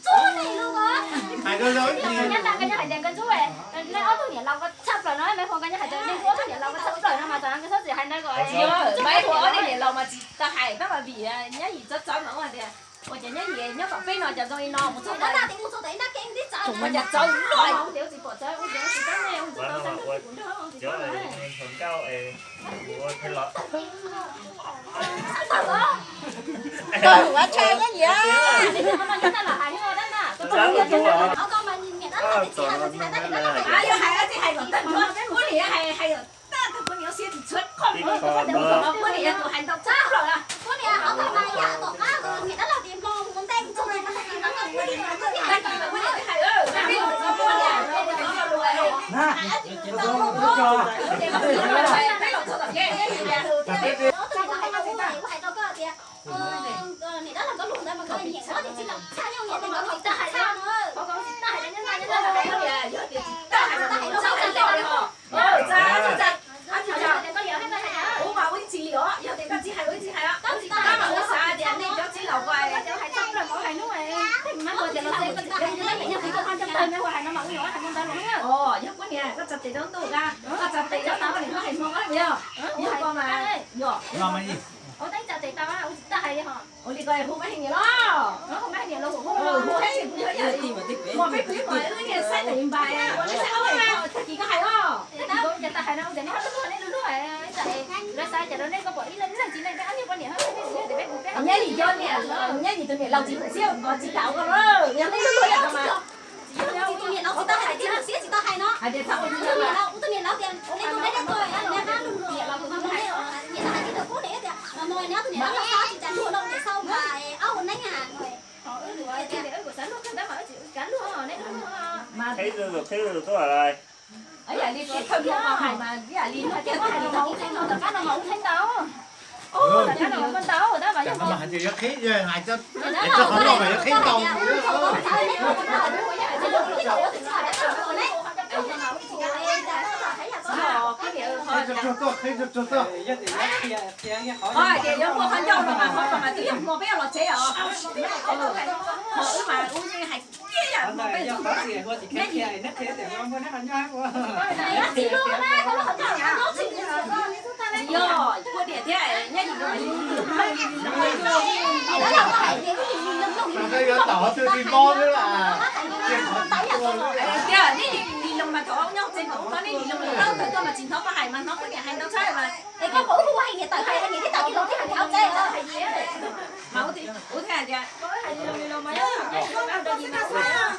Chú này luôn á. Hai đứa nói gì? Nhất là cái nhà hải tiền cái chú ấy. Nên ở tôi nhà lòng có chấp rồi nói mấy con cái nhà hải tiền nên có tôi nhà lòng có chấp rồi mà toàn cái số gì hay nói gọi. mấy cô ở đây nhà lòng mà ta hải các bà vì nhá gì rất chói mà ngoài đây. Ôi chả nhá gì nhá cà phê nó chả rồi nó một số Nó là tiếng một số đấy nó kén đi chơi. chúng mà chả chơi rồi. Không thiếu gì bỏ chơi, không thiếu gì cái này không thiếu đâu sang cũng được không? Chớ thường cao của thay lọ. Thật đó. Tôi quá chơi cái gì á. Mà chúng ta là hải hồ đó nè. Ông con mà nhìn nhận đó là chỉ là À giờ hay thì hay còn tên nữa. Cái gì hay hay rồi. Ta thằng con nhỏ xia thì chết không. Cái gì tụi hành động chắc rồi à. có nè ông con mà dạ tổ á người đó là tiền lô muốn tên cho nên nó là nó quyết định là cái gì. Này đó là có luôn đây mà không nhẹ quá thì chỉ là xa nhau nhẹ thì có người ta hay sao nữa. Có người ta hay đến nhân ra là cái gì giờ thì ta hay nó sao cái gì hả? Dạ. Anh chị chào, có nhiều hết đây hả? Ủa mà uống chỉ liệu, giờ thì các chị hay uống chỉ hay á. Các chị ta mà uống sao thì anh đi cho chị lẩu quay. Cháu hay xong rồi mỗi ngày nữa rồi. Má coi giờ nó sẽ có cái gì đấy nhau thì con trong tên nó hay nó mỏng nhỏ thành con ta luôn á. Ồ, giờ có nè, các chặt tiền đó tụ ra. Các chặt tiền đó tao thì nó hay ngon lắm nhá. Giờ con mà. Ngon mà gì? Ủa đánh chặt tiền tao á, ủa ta hay đi hả? Ủa đi coi không mấy hình gì đó. Không mấy nhiều luôn. Mua hết gì cũng nhớ gì mà tiếc. Mua mấy quý rồi nó nghe sai tiền bài á. Ủa nó sao á? Chị có hay không? Đó, giờ ta hay nó giờ nó hết luôn đấy luôn rồi. Tại nó sai giờ nó đây có bỏ ý lên chỉ này đã như con nhỉ hết để biết một cái. Nhớ gì cho nè, nhớ gì tôi nè lâu chị cũng xíu, còn chị cạo con đó. Nhớ lấy luôn rồi mà. Tôi nhìn nó chỉ ta hay chỉ một xíu chỉ ta hay nó. À để thao tôi nhìn nó tiền lấy tôi lấy tôi nè nó luôn rồi là tôi thấy nhìn nó hay cái đồ để kìa. Mà mồi nó tôi nhìn nó sao thì chẳng đua đâu để sau mà áo quần đánh à rồi. Để của sáng lúc đó mà chịu cắn luôn rồi đấy mà Thấy được tôi ở đây. ấy là đi cái thân mà hay mà cái là đi nó cái cái nó mẫu thanh nó cá nó mẫu thanh táo. Ừ. Cá nó mẫu thanh táo rồi đó và Chẳng nhưng mà mà hành gì nó khí rồi, hại cho không lo mà nó khí tông. Khí cho tôi. thôi thì giống mua khăn dâu rồi mà không mà tí mua bé lọt chế ở mà uống như hay kia à mua bé lọt yo cô để thế này nhá gì rồi Cái tỏ tôi đi con nữa là. kia đi lồng mà thỏ nhau trên cổ nó đi lồng là đâu tới mà chính nó có hay mà nó có nhà hay đâu chơi mà cái cổ của hay nghĩa tại hay nghĩa tại cái lồng cái hàng áo chơi đó hay gì đấy mà uống thì uống thế gì có hay đi lồng mà nhá có ăn được gì mà sai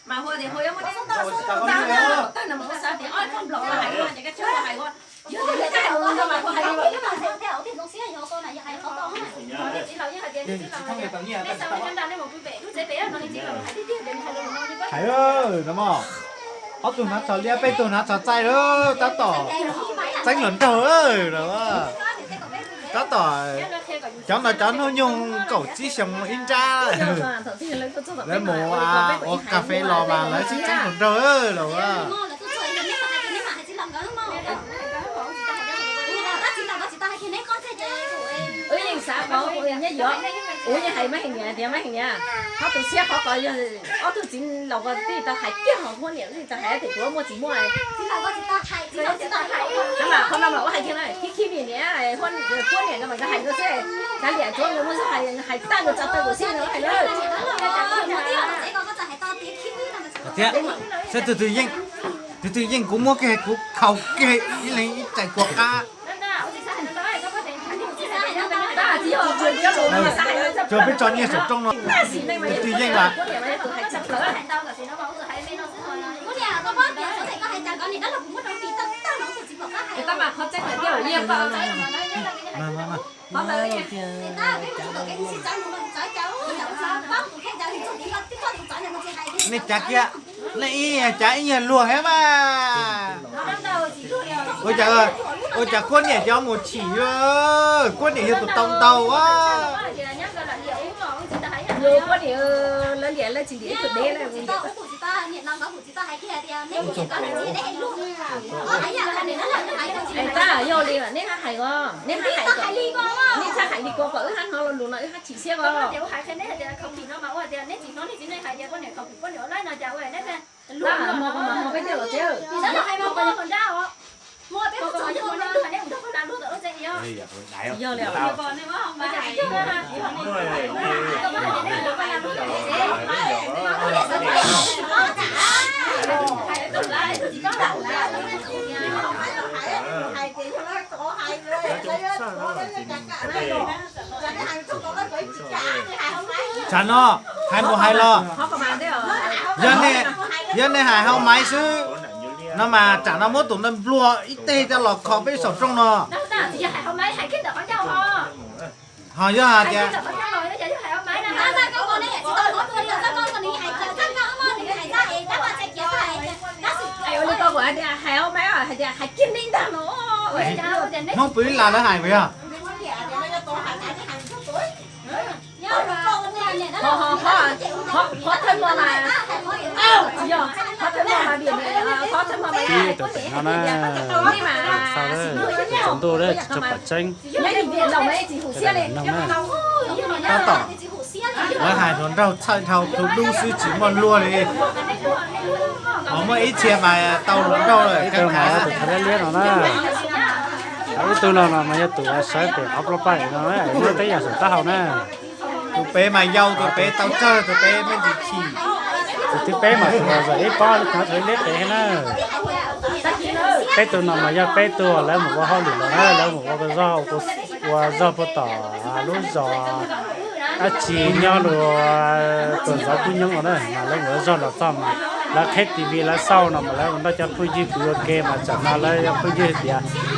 mà hồi thì hồi ông ấy tao nào tao nào mà sao thì ơi không lộn là hay quá những cái chỗ là hay quá giờ thì cái hay luôn mà có hay quá cái mà theo thì nó xía nhỏ con này hay khó con này chỉ là như hay tiền chỉ là cái sau cái đàn này một cái bể cứ dễ bể nó chỉ là hay đi đến hay luôn nó như vậy Thầy ơi, đúng không? Họ tụi nó cho lia bên tụi nó cho chạy đó, tao tỏ tranh luận thở ơi, đúng không? Tao tỏ cho nó dùng cẩu chi xong in ra lấy mù à, ô cà phê lò mà lấy chính tranh luận thở ơi, đúng không? ừ nhưng sao có nhớ rõ ủa như hay mấy hình nhà thì mấy hình nhà họ tự xếp họ coi họ tự chính lộc cái gì ta hay kia họ mua nhiều gì ta hay thì của mua chỉ mua này nhưng mà không đâu mà có hay thế này khi mình nhé con cuốn này mà cái hay nó sẽ cái liền chỗ nó muốn hay tăng được cho tôi của xin nó hay nữa Thế sẽ từ từ nhiên cũng mua cái cũng khẩu cái này chạy cuộc à cho biết cho nhiều trong nó từ nhiên là người ta mà họ chắc là kiểu nhiều vào mà họ tới này chả kia này chả nhà lùa hết mà ôi trời ơi ôi trời quân này cho một chỉ ơi quân này tụi tông tàu á rồi có điều lớn nhẹ lên chỉ để tụi bé này người ta vô đi là nếu hay quá nếu hay đi qua cỡ hắn họ luôn nói hắn chỉ xe qua cậu cũng có nữa lấy nào chào về đấy nè là mà bây giờ chứ thì đó là hai bao con con rau á mua biết có cho con nó này cũng không làm luôn rồi nó gì á đại không giờ liệu còn này không mà chạy chứ ha Đúng rồi, chán nó hai bộ hai lo họ có bàn đấy ở dân này hải hao máy xứ nó mà chả nó mốt tụi nó lùa ít tê cho lọt khó với sổ trong nó đâu ta thì hải không mấy hải kết được con dâu ho hỏi cho hả kìa rồi nó chạy hải không mấy nè ra con này chỉ tao có người ra con này hải chơi thằng nào mà này hải ra ấy các bạn chạy kia hải ai ơi con của anh hay không mấy à hay kinh ninh ta nó không biết là nó hải vậy à khó thân mà giờ khó thân mà biển khó thân mà Chi tụi nó sao đấy chúng tôi đấy chụp bức tranh lòng ấy chỉ hủ xe lên ta tỏ nó hải thốn đâu chạy thầu thuộc đu sư chỉ một lùa đi có một ít chia mà tàu lớn đâu rồi cái các mà tụi thái nó liên nó ấy tôi là mà tụi sẽ để áp nó bay nó ấy nó tới giờ sửa tao nè tụi bé mà dâu tụi bé tao chơi tụi bé mới điขี่tụi bé mà tụi giờ con nó thấy lết thế nè bé tụi nó mà giờ bé tụi lấy một cái hoa lửa nó lấy một cái rau của rau bò tỏi lúa giò chỉ nhau rồi tuần sau cũng nhau rồi mà lấy một rau là xong mà là hết tivi là sau nó mà lấy nó cho phu gì cứ game mà chẳng nào lấy phu gì thì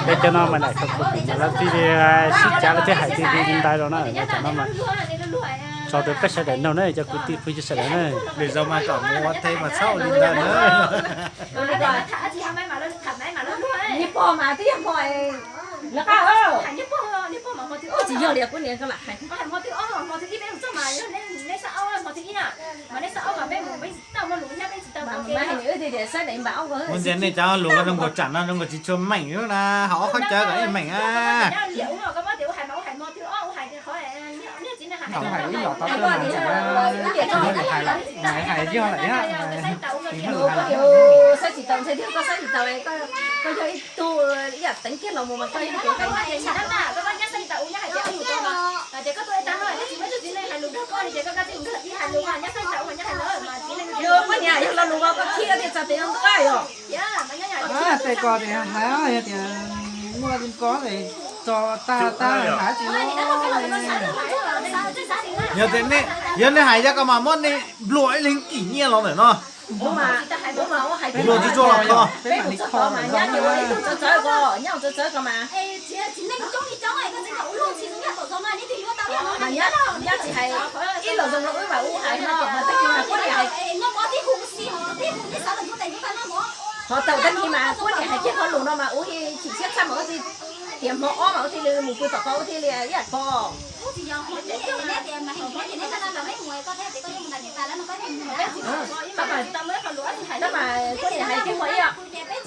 để cho nó mà lại không có mà là tivi xí chả là thế hải tivi hiện đại rồi nó chẳng nó mà cho tôi cách sẽ đến đâu này cho cứ tivi phu gì sẽ đến này để giờ mà cả mua thêm mà sau lên đây nữa nhịp bò mà tiếp mọi là cao ơ chỉ giờ đẹp của này các bạn mà hình như thì để sẽ đánh bảo với con dân này cháu lúa nó có chả nó có chỉ cho mảnh nữa là họ không chơi cái mảnh à không phải lý do tao là chỉ hải chứ lại á sao chỉ tàu thế có sao chỉ tàu này coi thấy tu giờ tính cái lòng mà coi cái cái gì đó mà các bác nhắc xây tàu nhắc hải kéo nhiều con mà chỉ có tôi tao nói chỉ mấy cái này hải lùn con thì chỉ có cái gì cũng đi hải lùn mà nhắc xây tàu mà nhắc hải lớn mà chỉ nên chưa có nhà giờ là lùn có kia thì sao tiền không có rồi mà nhắc hải à tay co thì hả thì mua có thì cho ta hả chị nhớ thế này nhớ này hải ra cái mà món này lúa lên kỷ niệm nó phải nó bố mà hay lúa chỉ cho là co bé cũng cho mà nhá nhiều ấy cho chơi co nhau cho chơi co mà chỉ nên trong cái trong này cái gì cậu luôn chỉ nhắc cậu trong này thì tao mà nhá chỉ hay ít là dùng nó mà u hay mà tất nhiên là có nhà hay nó có tí hùng xì họ tí hùng tí sao là chúng ta chúng ta nó có họ tàu tất nhiên mà có nhà hay chết họ lùn nó mà u thì chỉ xét xăm ở thì tiệm họ mà thì là một cái tọt có thì là ít co thì giờ họ chỉ để tiền mà hình cái này ta làm mấy người có thể thì có những người ta là nó có những người đó mà có nhà hay cái mấy ạ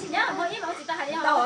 nhá mới mà chỉ ta hay đâu